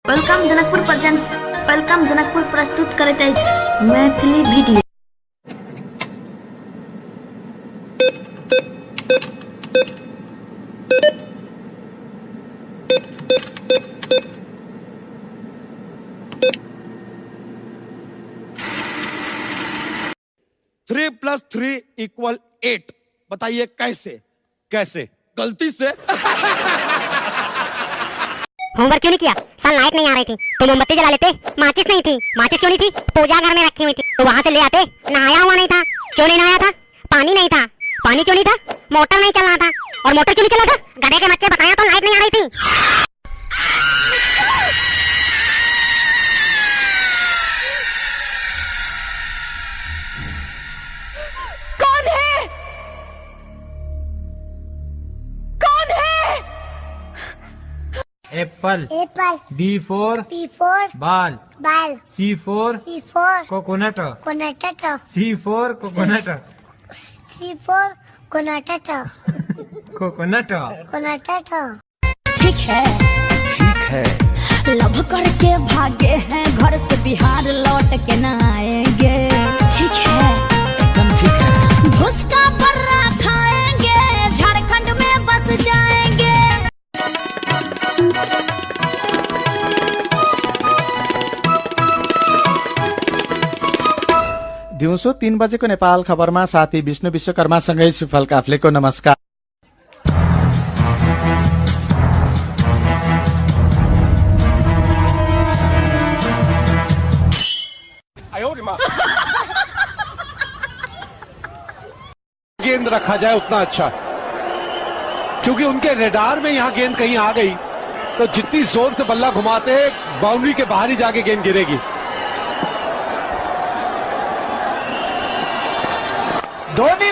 Welcome Janakpur presents. Welcome Janakpur प्रस्तुत करैत अछि मैथिली वीडियो। Three plus 3 = 8। बताइए कैसे? कैसे? गलती से। होमवर्क क्यों नहीं किया? सन लाइट नहीं आ रही थी तो मोमबत्ती जला लेते। माचिस नहीं थी, माचिस क्यों नहीं थी? पूजा घर में रखी हुई थी तो वहां से ले आते। नहाया हुआ नहीं था, क्यों नहीं नहाया था? पानी नहीं था, पानी क्यों नहीं था? मोटर नहीं चल रहा था, और मोटर क्यों नहीं चला था? गधे के बच्चे, बताया तो लाइट नहीं आ रही थी। कौन है? कौन है? एप्पल एप्पल बी फोर बाल बाल सी फोर कोकोनट सी फोर कोकोनट ठीक है, ठीक है। लव करके भागे हैं घर से, बिहार लौट के न आएंगे। ठीक है, एकदम ठीक है। भुसका पर्रा खाएंगे, झारखंड में बस जाएंगे। दिउँसो 3 बजेको नेपाल खबरमा साथी विष्णु विश्वकर्मासँगै सुफल काफ्लेको नमस्कार। गेंद रखा जाए उतना अच्छा, क्योंकि उनके रेडार में यहां गेंद कहीं आ गई तो जितनी जोर से बल्ला घुमाते हैं बाउंड्री के बाहर ही जाके गेंद गिरेगी। धोनी